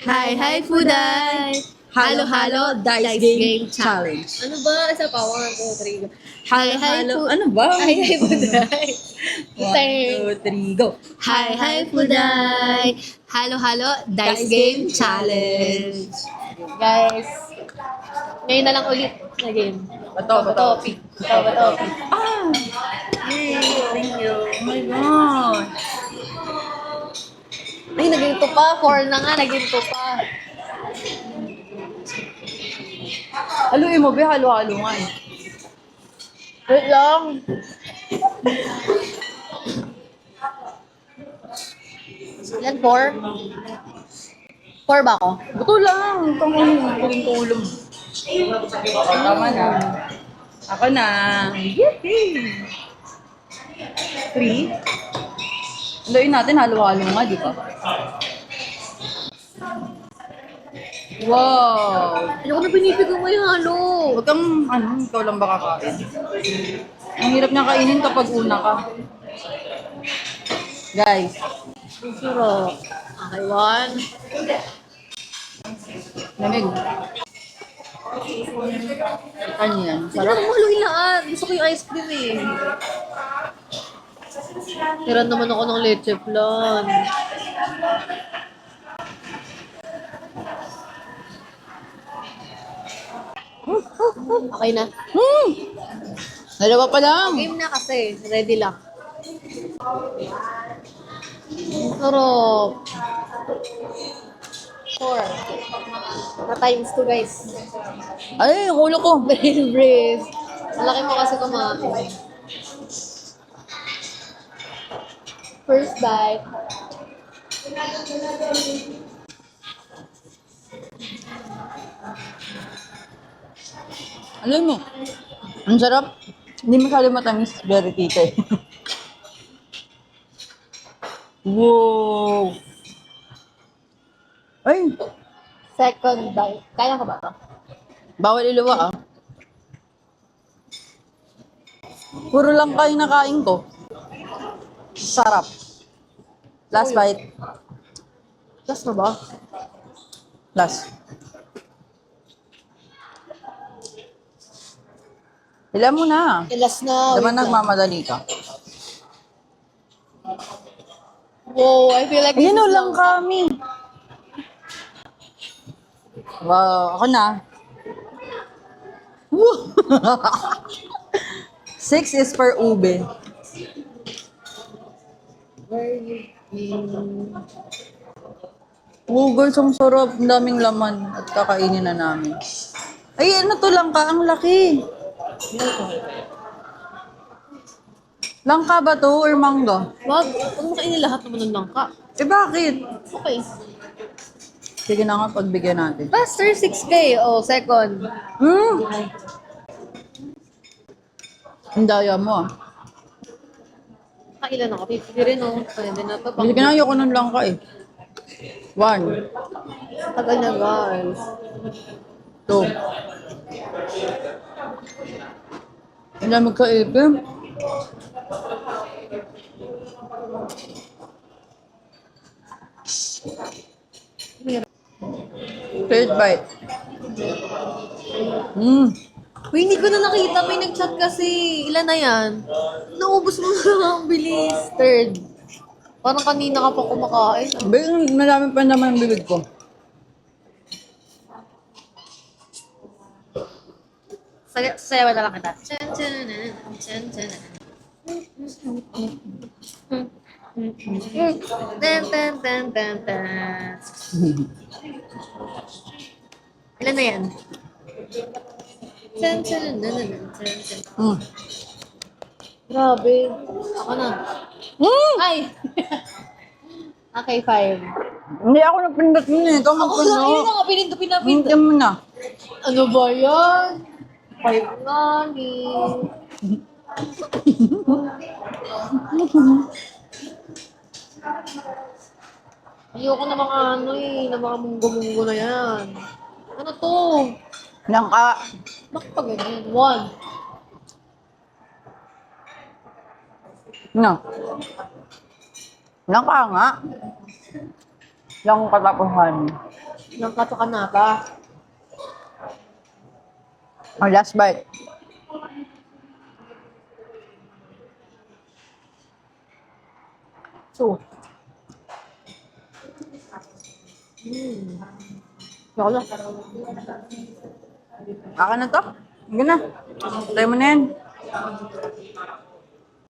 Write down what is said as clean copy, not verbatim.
Hi, hi, Fuday! Halo-halo, dice game challenge. Ano ba? Isa pa. 1, 2, 3, go. Hi, hi, Ano ba? Hi, hi, Fuday! 1, 2, 3, go. Hi, hi, Fuday! Halo-halo, dice game challenge. Guys, ngayon na lang ulit na game. Bato. Bato. Ah! Yay! Thank you. Oh my God. Ay, naging to pa. 4 na nga, naging to pa. Haluin mo, be. Halo-halo nga eh. Wait lang. Ilan? 4? 4 ba ako? Buto lang. Kung tulong. Tama na. Ako na. Yippee! 3. Haluin natin, halo-halo nga, di ba? Wow! Ayoko na binibigyan mo yung halo. Huwag kang, ikaw lang ba kakain? Ang hirap niya kainin kapag una ka. Guys, Ang sarap. Okay, 1. lamig. Ano yan? Hindi na Sarap. mo haluin lahat. Gusto ko yung ice cream eh. Tira naman ako ng leche flan. Okay na. Dalawa pa lang. Game na kasi. Ready lang. Ang sarap. 4. Na times 2 guys. Ay, yung ulo ko. Brain brace. Malaki mo kasi kumain. First bite. Alam mo, ang sarap. Hindi masyado matamis. Very tita eh. Wow! Ay, Second bite. Kaya ka ba ito? bawal iluwa ah. Puro lang kayo nakain ko. Sarap. Last bite. Last na ba? Last. Ilan mo na. Last na. Diba Wait lang. nagmamadali ka? Wow, I feel like this Ayun is lang kami. Wow, ako na. Woo! 6 is for ube. Oh, guys, ang sarap. Ang daming laman at kakainin na namin. Ay, ano to langka? Ang laki. Langka ba to or mangga? Wag mo kainin lahat naman ng langka. Eh, bakit? Okay. Sige na nga, pagbigyan natin. Faster 6K. Oh, second. Ang daya mo ah. Kailan ako? 50 rin oh. Pwede na to. Hindi ka na ayoko ng langka eh. 1, Tagal na guys. 2. Hindi na magkaipin. Third bite. Uy, hindi ko na nakita. May nag-chat kasi. Ilan na yan? Naubos mo na ang bilis. Third. Parang kanina ka pa kumakain. Marami pa naman ang bibig ko. Sayawan na lang kita. Tan. Ilan na yan? Grabe. Ako na. Ay! Okay, 5. Hindi ako napindot mo eh. Ikaw Ako na, yun magpindot. na nga, pinindot. Hindi mo na. Ano ba yan? 5 nga ni. Ayoko na mga ano na mga munggo-munggo na yan. Ano to? Langka. Bakit pa ganyan? 1. No. Langka nga. Lang katapusan. Ng katsakanata. Ang last bite. So. Wala. Aka na to? Sige na. Try mo na yan.